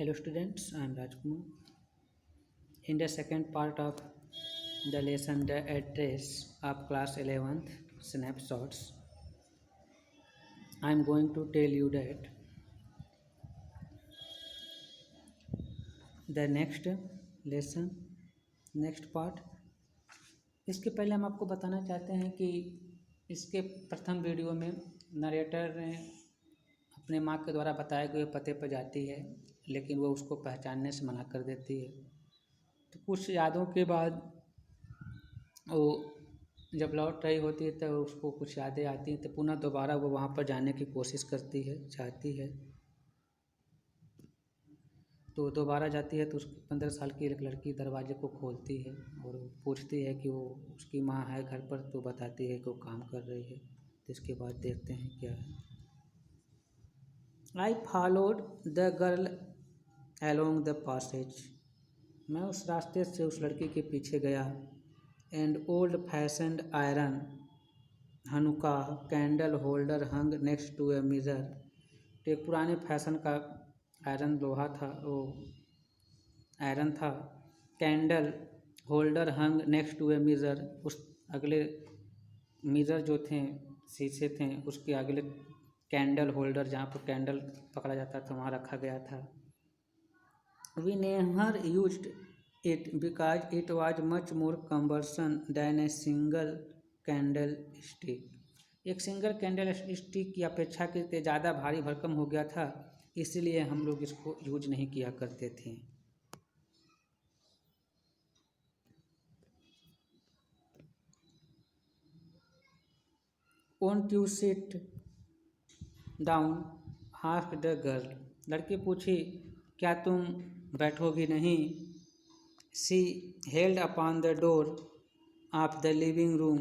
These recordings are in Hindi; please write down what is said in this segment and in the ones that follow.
Hello students, I am Rajkumar. In the second part of the lesson The Address of Class 11th Snapshots, I am going to tell you that the next lesson, next part, इसके पहले हम आपको बताना चाहते हैं कि इसके प्रथम वीडियो में नरेटर ने अपने माँ के द्वारा बताए गए पते पर जाती है, लेकिन वो उसको पहचानने से मना कर देती है। तो कुछ यादों के बाद वो जब लौट रही होती है तो उसको कुछ यादें आती हैं, तो पुनः दोबारा वो वहाँ पर जाने की कोशिश करती है, चाहती है। तो दोबारा जाती है तो उस 15 साल की एक लड़की दरवाजे को खोलती है और पूछती है कि वो उसकी माँ है घर पर, तो बताती है कि वो काम कर रही है। तो इसके बाद देखते हैं क्या है। I followed the girl along the passage. मैं उस रास्ते से उस लड़की के पीछे गया। And old fashioned iron Hanukkah candle holder hung next to a mirror. तो एक पुराने फैशन का आयरन लोहा था, वो आयरन था। Candle holder hung next to a mirror, उस अगले मिरर जो थे, शीशे थे, उसके अगले कैंडल होल्डर, जहाँ पर कैंडल पकड़ा जाता था, वहाँ रखा गया था। We never used it because it was much more cumbersome than a single candle stick. एक सिंगल कैंडल स्टिक की अपेक्षाकृत ज़्यादा भारी भरकम हो गया था, इसलिए हम लोग इसको यूज नहीं किया करते थे। Won't you sit down? asked the girl. लड़की पूछी, क्या तुम बैठोगी नहीं? She held upon the door of the living room.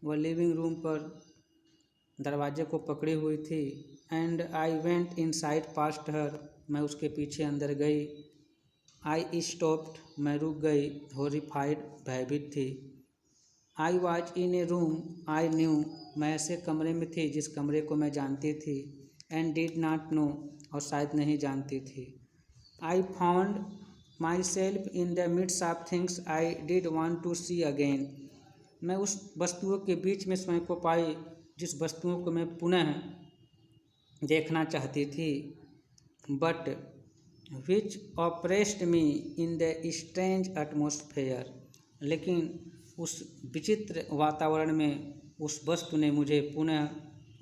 वह लिविंग रूम पर दरवाजे को पकड़ी हुई थी। And I went inside past her, मैं उसके पीछे अंदर गई। आई स्टॉप्ड, मैं रुक गई। हॉरिफाइड, भयभीत थी। I was in A room I knew, मैं ऐसे कमरे में थी जिस कमरे को मैं जानती थी। एंड डिड नॉट नो, और शायद नहीं जानती थी। I found myself in the midst of things I did want to see again, मैं उस वस्तुओं के बीच में स्वयं को पाई जिस वस्तुओं को मैं पुनः देखना चाहती थी। But which oppressed me in the strange atmosphere, लेकिन उस विचित्र वातावरण में उस वस्तु ने मुझे पुनः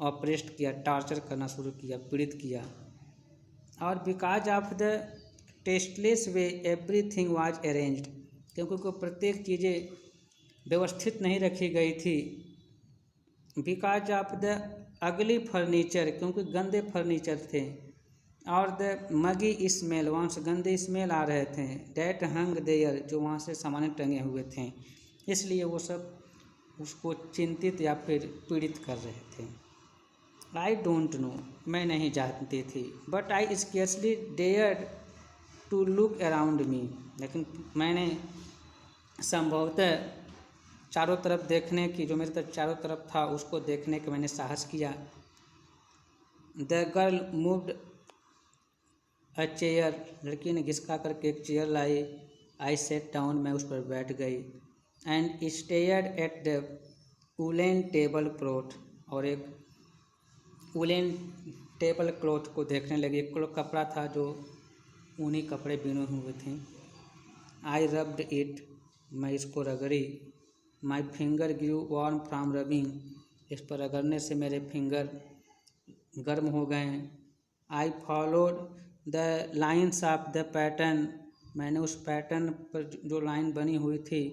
ऑपरेस्ट किया, टॉर्चर करना शुरू किया, पीड़ित किया। और because of the tasteless way everything was arranged, क्योंकि को प्रत्येक चीज़ें व्यवस्थित नहीं रखी गई थी। Because of the ugly furniture, क्योंकि गंदे फर्नीचर थे। और द मगी स्मेल, वहाँ से गंदे स्मेल आ रहे थे। डैट हंग देयर, जो वहाँ से सामान टंगे हुए थे, इसलिए वो सब उसको चिंतित या फिर पीड़ित कर रहे थे। आई डोंट नो, मैं नहीं जानती थी। But I scarcely dared to look around me, लेकिन मैंने संभवतः चारों तरफ देखने की, जो मेरे तरफ चारों तरफ था उसको देखने का मैंने साहस किया। The girl moved a chair, लड़की ने घिसका करके एक चेयर लाई। आई सेट डाउन, मैं उस पर बैठ गई। And stared at the woollen table cloth, और एक वुलन टेबल क्लॉथ को देखने लगी। एक कपड़ा था जो ऊनी कपड़े बिने हुए थे। आई रब्ड इट, मैं इसको रगड़ी। My finger grew warm from rubbing, इस पर रगड़ने से मेरे फिंगर गर्म हो गए। I followed the lines of the pattern, मैंने उस पैटर्न पर जो लाइन बनी हुई थी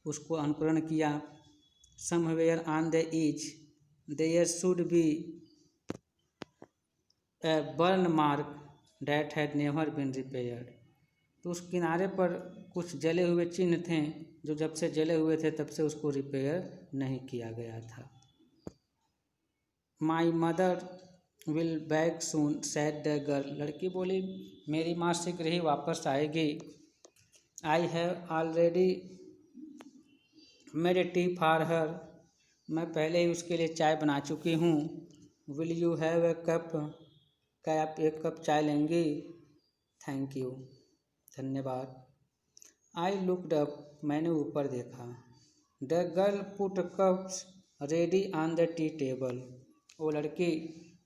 उसको अनुकरण किया। Somewhere on the edge there should be a burn mark that had never been repaired, तो उस किनारे पर कुछ जले हुए चिन्ह थे जो जब से जले हुए थे तब से उसको रिपेयर नहीं किया गया था। My mother will back soon sad the girl, लड़की बोली, मेरी माँ शीघ्र ही वापस आएगी। I have already made tea for her, मैं पहले ही उसके लिए चाय बना चुकी हूँ। Will you have a cup, क्या आप एक कप चाय लेंगी? थैंक यू, धन्यवाद। आई लुकड अप, मैंने ऊपर देखा। The girl put cups ready on the tea table, वो लड़की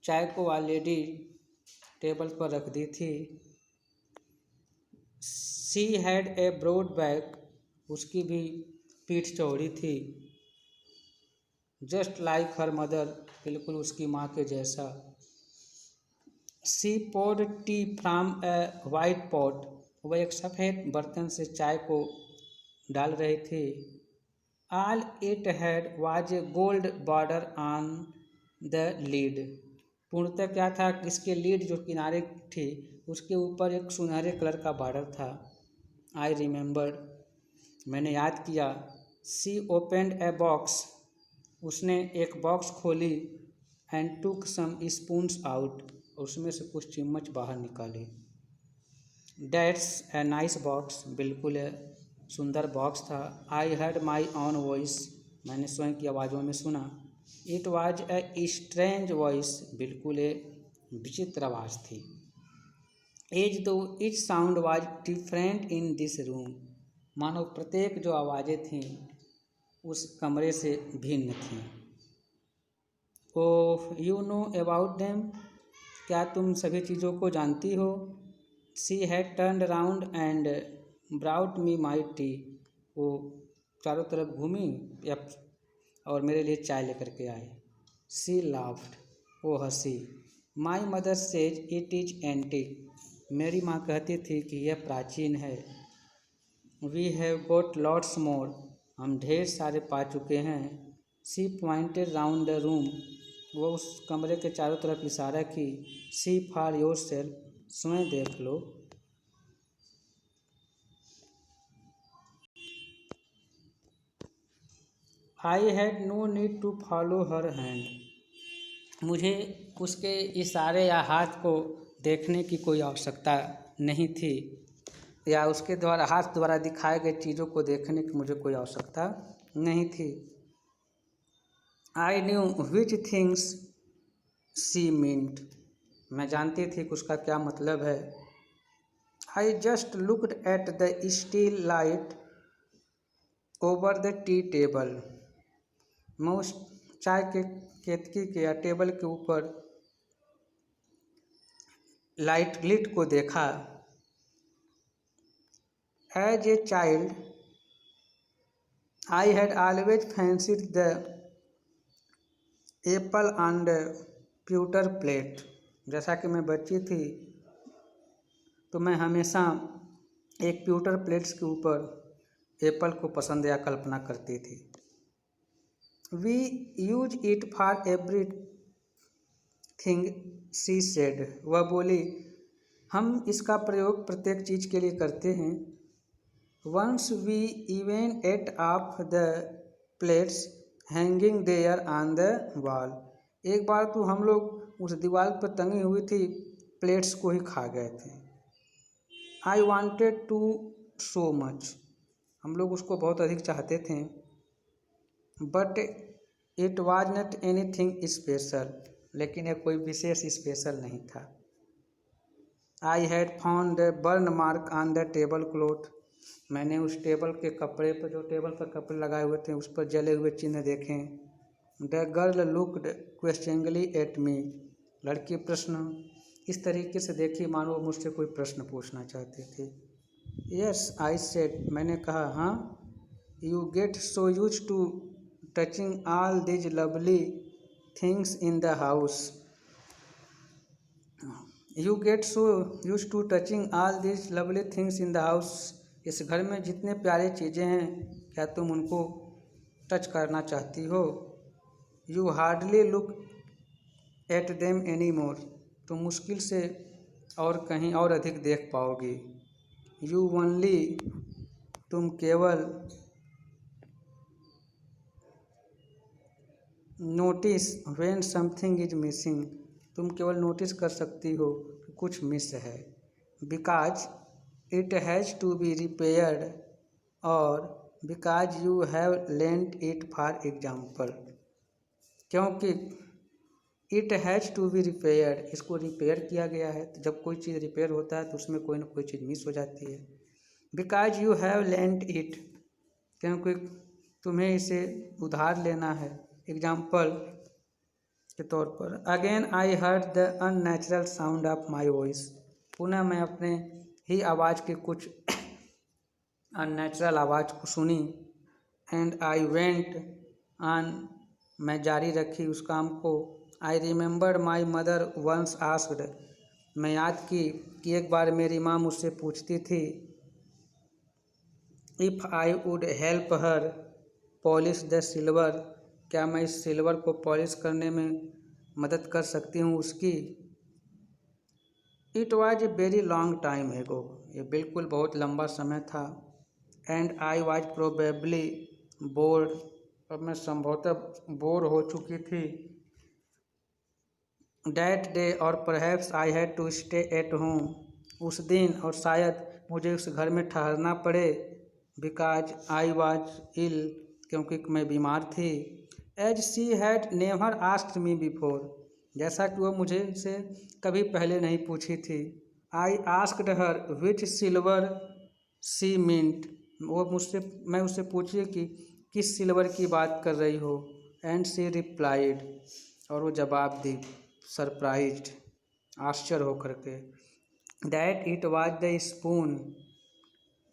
चाय को ऑलरेडी टेबल पर रख दी थी। She had a broad back, उसकी भी पीठ चौड़ी थी। जस्ट लाइक हर मदर, बिल्कुल उसकी माँ के जैसा। She poured tea from a white pot, वह एक सफ़ेद बर्तन से चाय को डाल रही थी। All it had was a gold border on the lead, पूर्णतः क्या था कि इसके लीड जो किनारे थी उसके ऊपर एक सुनहरे कलर का बॉर्डर था। आई रिमेंबर्ड, मैंने याद किया। शी ओपेंड ए बॉक्स, उसने एक बॉक्स खोली। And took some spoons out, उसमें से कुछ चम्मच बाहर निकाले। डैट्स ए नाइस बॉक्स, बिल्कुल सुंदर बॉक्स था। I heard my on voice, मैंने स्वयं की आवाज़ों में सुना। It was a strange voice, बिल्कुल विचित्र आवाज़ थी। एज दो etch sound was different in this room, मानो प्रत्येक जो आवाज़ें थीं उस कमरे से भिन्न थीं। Oh you know about them, क्या तुम सभी चीज़ों को जानती हो। She had turn around and brought me my T, वो चारों तरफ घूमी और मेरे लिए चाय लेकर के आई। शी लाफ्ड, वो हंसी। My mother says it is antique, मेरी माँ कहती थी कि यह प्राचीन है। We have got lots more, हम ढेर सारे पा चुके हैं। She pointed round the room, वो उस कमरे के चारों तरफ इशारा की। सी फॉर योर सेल्फ, स्वयं देख लो। I had no need to follow her hand, मुझे उसके इशारे या हाथ को देखने की कोई आवश्यकता नहीं थी, या उसके द्वारा हाथ द्वारा दिखाए गए चीज़ों को देखने की मुझे कोई आवश्यकता नहीं थी। I knew which things she meant, मैं जानती थी कि उसका क्या मतलब है। I just looked at the steel light over the tea table, मैं उस चाय के केतकी के या टेबल के ऊपर लाइट लिट को देखा। As a child I had always fancied the apple on the pewter plate, जैसा कि मैं बच्ची थी तो मैं हमेशा एक प्यूटर प्लेट्स के ऊपर एप्पल को पसंद या कल्पना करती थी। We use it for everything she said, वह बोली हम इसका प्रयोग प्रत्येक चीज़ के लिए करते हैं। Once we even ate off the plates hanging there on the wall, एक बार तो हम लोग उस दीवार पर टंगी हुई थी प्लेट्स को ही खा गए थे। I wanted to so much, हम लोग उसको बहुत अधिक चाहते थे। But it was not anything special, लेकिन यह कोई विशेष स्पेशल नहीं था। I had found the burn mark on the tablecloth, मैंने उस टेबल के कपड़े पर, जो टेबल पर कपड़े लगाए हुए थे उस पर जले हुए चिन्ह देखे। The girl looked questioningly at me, लड़की प्रश्न इस तरीके से देखी मानो वो मुझसे कोई प्रश्न पूछना चाहती थी। यस आई सेड, मैंने कहा हाँ। You get so used to touching all these lovely things in the house, you get so used to touching all these lovely things in the house, इस घर में जितने प्यारे चीज़ें हैं क्या तुम उनको टच करना चाहती हो। You hardly look at them any more, तुम मुश्किल से और कहीं और अधिक देख पाओगी। यू ओनली, तुम केवल notice when something is missing, तुम केवल नोटिस कर सकती हो कि कुछ मिस है। Because it has to be repaired, और because you have lent it for example, क्योंकि it has to be repaired, इसको रिपेयर किया गया है। तो जब कोई चीज़ रिपेयर होता है तो उसमें कोई ना कोई चीज़ मिस हो जाती है। Because you have lent it, क्योंकि तुम्हें इसे उधार लेना है। एग्जाम्पल के तौर पर, again I heard the unnatural sound of my voice, पुनः मैं अपने ही आवाज़ के कुछ अननेचुरल आवाज़ को सुनी। एंड आई वेंट ऑन, मैं जारी रखी उस काम को। I remembered my mother once asked, मैं याद की कि एक बार मेरी माँ मुझसे पूछती थी, if I would help her polish the silver, क्या मैं इस सिल्वर को पॉलिश करने में मदद कर सकती हूँ उसकी। It was a very long time ago, ये बिल्कुल बहुत लंबा समय था। And I was probably bored, अब मैं संभवतः बोर हो चुकी थी। डैट डे और perhaps I had to stay at home, उस दिन और शायद मुझे उस घर में ठहरना पड़े। बिकॉज आई वॉज इल, क्योंकि मैं बीमार थी। As she had never asked me before, जैसा कि वह मुझे से कभी पहले नहीं पूछी थी। I asked her which silver she meant, मैं उससे पूछी कि किस सिल्वर की बात कर रही हो। एंड शी रिप्लाइड, और वो जवाब दी सरप्राइज्ड, आश्चर्य होकर के, that it was the spoon,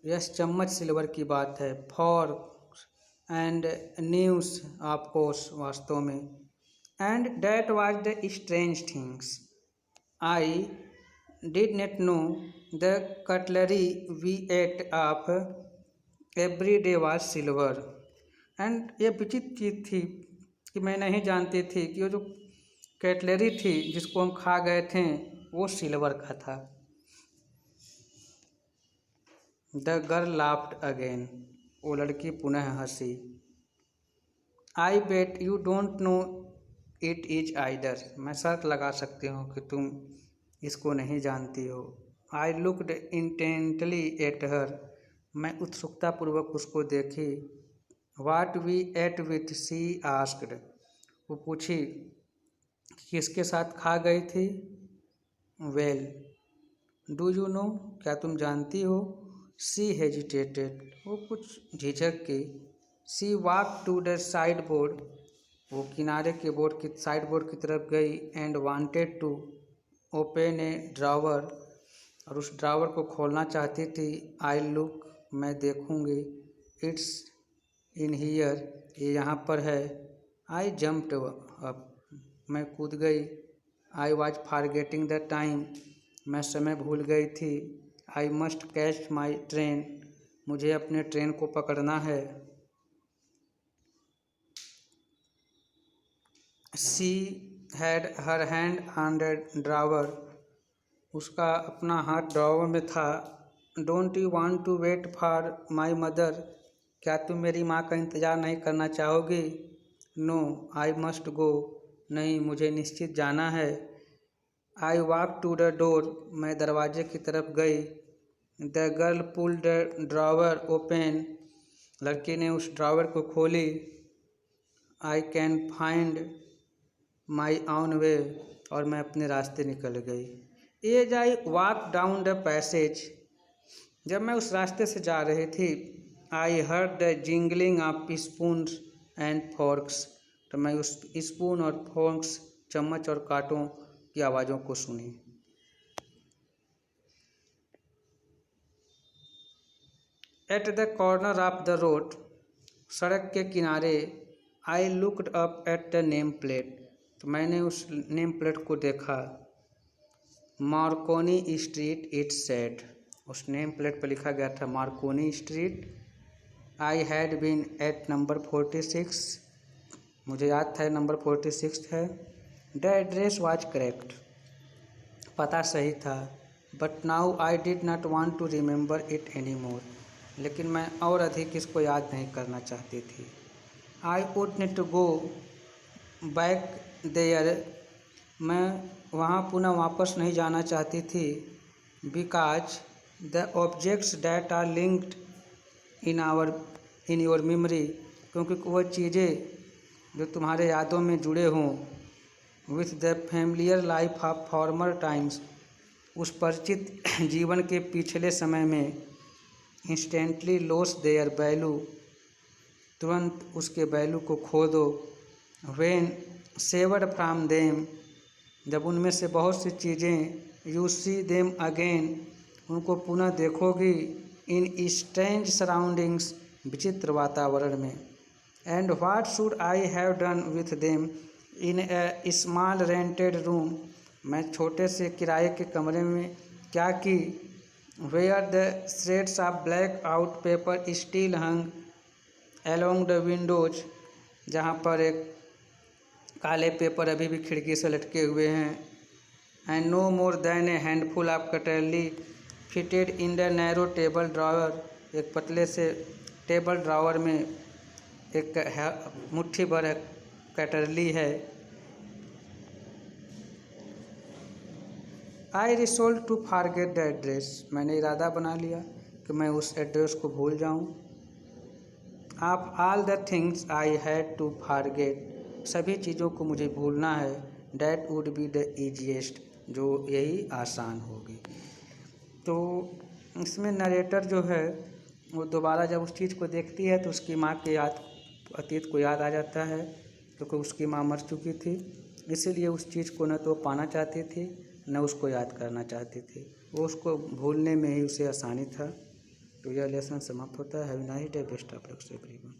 यह चम्मच सिल्वर की बात है। For and news of course, वास्तव में। And that was the strange things I did not know, the cutlery we ate off every day was silver. And ये विचित्र चीज़ थी कि मैं नहीं जानती थी कि वो जो कटलरी थी जिसको हम खा गए थे वो सिल्वर का था। द गर्ल लाफ्ड अगेन, वो लड़की पुनः हंसी। I bet you don't know it is either, मैं शर्त लगा सकती हूँ कि तुम इसको नहीं जानती हो। I looked intently at her, मैं उत्सुकतापूर्वक उसको देखी। What we ate with, she asked, वो पूछी किसके साथ खा गई थी। वेल डू यू नो, क्या तुम जानती हो। शी हेजिटेटेड, वो कुछ झिझक की। She walk to the sideboard, वो किनारे के बोर्ड की साइड बोर्ड की तरफ गई। And wanted to open a drawer, और उस ड्रावर को खोलना चाहती थी। आई लुक, मैं देखूंगी। इट्स इन हियर, ये यहाँ पर है। आई जम्प्ड अप, मैं कूद गई। I was forgetting the time, मैं समय भूल गई थी। I must catch my train, मुझे अपने ट्रेन को पकड़ना है। She had her hand on the drawer, उसका अपना हाथ ड्रावर में था। Don't you want to wait for my mother, क्या तुम मेरी माँ का इंतज़ार नहीं करना चाहोगी। नो आई मस्ट गो, नहीं मुझे निश्चित जाना है। I walk to the door, मैं दरवाजे की तरफ गई। The girl pull the drawer open, लड़की ने उस ड्रावर को खोली। I can find my own way, और मैं अपने रास्ते निकल गई। As I walk down the passage, जब मैं उस रास्ते से जा रही थी। I heard the jingling of spoon and forks, तो मैं उस स्पून और फोर्क्स, चम्मच और कांटों की आवाज़ों को सुनी। At the corner of the road, सड़क के किनारे। I looked up at the name plate, तो मैंने उस नेम प्लेट को देखा। मार्कोनी स्ट्रीट इट सेड, उस नेम प्लेट पर लिखा गया था Marconi Street. I had been at number 46, मुझे याद था नंबर 46 है। द एड्रेस वाज करेक्ट, पता सही था। But now I did not want to remember it any more, लेकिन मैं और अधिक इसको याद नहीं करना चाहती थी। I would need to go back there, मैं वहाँ पुनः वापस नहीं जाना चाहती थी। Because the objects that are linked in your memory, क्योंकि वह चीज़ें जो तुम्हारे यादों में जुड़े हों with the familiar life of former times, उस परिचित जीवन के पिछले समय में, इंस्टेंटली लॉस देयर वैल्यू, तुरंत उसके वैल्यू को खो दो, व्हेन सेवर्ड फ्रॉम देम, जब उनमें से बहुत सी चीज़ें, यू सी देम अगेन, उनको पुनः देखोगी, इन स्ट्रेंज सराउंडिंग्स, विचित्र वातावरण में, and what should I have done with them in a small rented room, मैं छोटे से किराए के कमरे में क्या की, where the threads of blackout paper still hung along the windows, जहाँ पर एक काले पेपर अभी भी खिड़की से लटके हुए हैं, and no more than a handful of cutlery fitted in the narrow table drawer, एक पतले से टेबल ड्रावर में एक मुट्ठी भर कटरली है। I resolve to forget the address, मैंने इरादा बना लिया कि मैं उस एड्रेस को भूल जाऊं। Of all the things I had to forget, सभी चीज़ों को मुझे भूलना है, that would be the easiest, जो यही आसान होगी। तो इसमें नरेटर जो है वो दोबारा जब उस चीज़ को देखती है तो उसकी माँ के अतीत को याद आ जाता है, क्योंकि उसकी माँ मर चुकी थी, इसीलिए उस चीज़ को न तो पाना चाहती थी न उसको याद करना चाहती थी, वो उसको भूलने में ही उसे आसानी था। तो यह लेसन समाप्त होता है। Have a nice day, best of luck everyone.